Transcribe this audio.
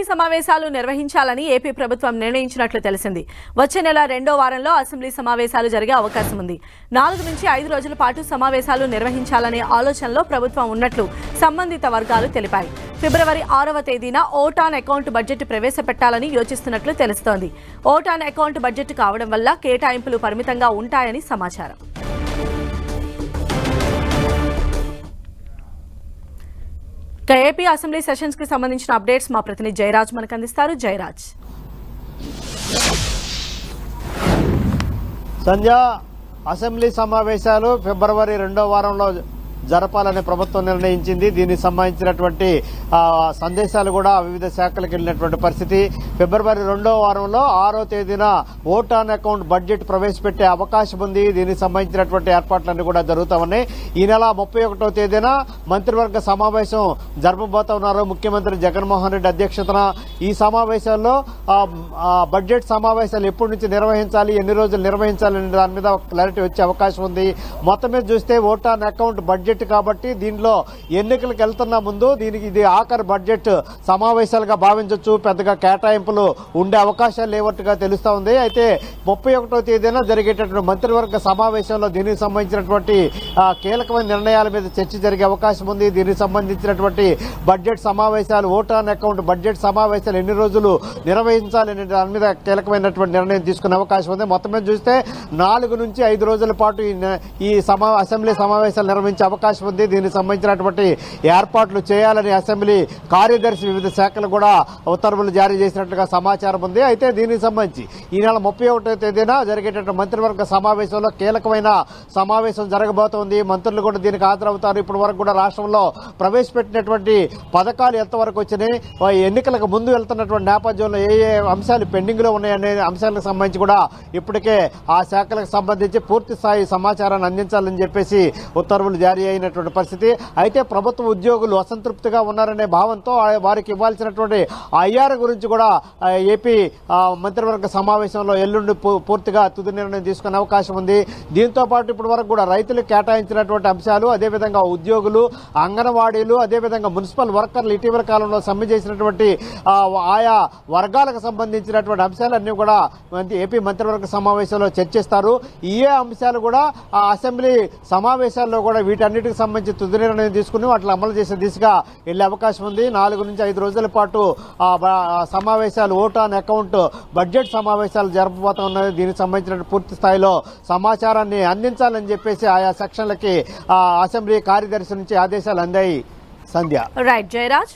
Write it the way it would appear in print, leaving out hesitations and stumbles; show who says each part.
Speaker 1: సమావేశాలు నిర్వహించాలని ఏపీ ప్రభుత్వం నిర్ణయించినట్లు తెలిసింది. వచ్చే నెల 2వ వారంలో అసెంబ్లీ సమావేశాలు జరిగే అవకాశం ఉంది. 4 నుంచి 5 రోజుల పాటు సమావేశాలు నిర్వహించాలనే ఆలోచనలో ప్రభుత్వం ఉన్నట్లు సంబంధిత వర్గాలు తెలిపాయి. ఫిబ్రవరి 6వ తేదీన ఓట్ ఆన్ అకౌంట్ బడ్జెట్ ప్రవేశపెట్టాలని యోచిస్తున్నట్లు తెలుస్తోంది. ఓట్ ఆన్ అకౌంట్ బడ్జెట్ కావడం వల్ల కేటాయింపులు పరిమితంగా ఉంటాయని సమాచారం. ఏపీ అసెంబ్లీ సెషన్స్ కి సంబంధించిన అప్డేట్స్ మా ప్రతినిధి జయరాజ్ మనకు అందిస్తారు. జయరాజ్.
Speaker 2: సంధ్య, అసెంబ్లీ సమావేశాలు ఫిబ్రవరి 2వ వారంలో జరపాలని ప్రభుత్వం నిర్ణయించింది. దీనికి సంబంధించినటువంటి సందేశాలు కూడా వివిధ శాఖలకు వెళ్ళినటువంటి పరిస్థితి. ఫిబ్రవరి 2వ వారంలో 6వ తేదీన ఓట్ ఆన్ అకౌంట్ బడ్జెట్ ప్రవేశపెట్టే అవకాశం ఉంది. దీనికి సంబంధించినటువంటి ఏర్పాట్లన్నీ కూడా జరుగుతా ఉన్నాయి. ఈ నెల 31వ తేదీన మంత్రివర్గ సమావేశం జరపబోతున్నారు ముఖ్యమంత్రి జగన్మోహన్ రెడ్డి అధ్యక్షతన. ఈ సమావేశాల్లో బడ్జెట్ సమావేశాలు ఎప్పటి నుంచి నిర్వహించాలి, ఎన్ని రోజులు నిర్వహించాలి అనే దాని మీద క్లారిటీ వచ్చే అవకాశం ఉంది. మొత్తం మీద చూస్తే ఓట్ ఆన్ అకౌంట్ బడ్జెట్ కాబట్టి దీనిలో ఎన్నికలకు వెళ్తున్న ముందు దీనికి ఇది ఆఖరి బడ్జెట్ సమావేశాలుగా భావించవచ్చు. పెద్దగా కేటాయింపులు ఉండే అవకాశాలు లేవట్టుగా తెలుస్తా ఉంది. అయితే 31వ తేదీన జరిగేటటువంటి మంత్రివర్గ సమావేశంలో దీనికి సంబంధించినటువంటి కీలకమైన నిర్ణయాల మీద చర్చ జరిగే అవకాశం ఉంది. దీనికి సంబంధించినటువంటి బడ్జెట్ సమావేశాలు, ఓట్ ఆన్ అకౌంట్ బడ్జెట్ సమావేశాలు ఎన్ని రోజులు నిర్వహించాలనే దాని మీద కీలకమైనటువంటి నిర్ణయం తీసుకునే అవకాశం ఉంది. మొత్తం మీద చూస్తే 4 నుంచి 5 రోజుల పాటు ఈ అసెంబ్లీ సమావేశాలు నిర్వహించే అవకాశం ఉంది. దీనికి సంబంధించినటువంటి ఏర్పాట్లు చేయాలని అసెంబ్లీ కార్యదర్శి వివిధ శాఖలు కూడా ఉత్తర్వులు జారీ చేసినట్లుగా సమాచారం ఉంది. అయితే దీనికి సంబంధించి ఈ నెల 31వ తేదీన జరిగేటటువంటి మంత్రివర్గ సమావేశంలో కీలకమైన సమావేశం జరగబోతోంది. మంత్రులు కూడా దీనికి హాజరవుతారు. ఇప్పటి వరకు కూడా రాష్ట్రంలో ప్రవేశపెట్టినటువంటి పథకాలు ఎంతవరకు వచ్చినాయి, ఎన్నికలకు ముందు వెళ్తున్నటువంటి నేపథ్యంలో ఏ ఏ అంశాలు పెండింగ్ లో ఉన్నాయనే అంశాలకు సంబంధించి కూడా ఇప్పటికే ఆ శాఖలకు సంబంధించి పూర్తి స్థాయి సమాచారాన్ని అందించాలని చెప్పేసి ఉత్తర్వులు జారీ అయినటువంటి పరిస్థితి. అయితే ప్రభుత్వ ఉద్యోగులు అసంతృప్తిగా ఉన్నారనే భావంతో వారికి ఇవ్వాల్సినటువంటి ఐఆర్ గురించి కూడా ఏపీ మంత్రివర్గ సమావేశంలో ఎల్లుండి పూర్తిగా తుది నిర్ణయం తీసుకునే అవకాశం ఉంది. దీంతో పాటు ఇప్పటి వరకు కూడా రైతులకు కేటాయించినటువంటి అంశాలు, అదేవిధంగా ఉద్యోగులు, అంగన్వాడీలు, అదేవిధంగా మున్సిపల్ వర్కర్లు ఇటీవల కాలంలో సమ్మె చేసినటువంటి ఆయా వర్గాలకు సంబంధించినటువంటి అంశాలన్నీ కూడా ఏపీ మంత్రివర్గ సమావేశంలో చర్చిస్తారు. ఈ అంశాలు కూడా ఆ అసెంబ్లీ సమావేశాల్లో కూడా వీటన్నిటికి సంబంధించి తుది నిర్ణయం తీసుకుని వాటిని అమలు చేసే దిశగా వెళ్లే అవకాశం ఉంది. 4 నుంచి 5 రోజుల పాటు సమావేశాలు, ఓట్ ఆన్ అకౌంట్ బడ్జెట్ సమావేశాలు జరపబోతున్నాయి. దీనికి సంబంధించిన పూర్తి స్థాయిలో సమాచారాన్ని అందించాలని చెప్పేసి ఆయా సెక్షన్లకి అసెంబ్లీ కార్యదర్శి నుంచి ఆదేశాలు అందాయి. సంధ్య.
Speaker 1: రైట్ జయరాజ్.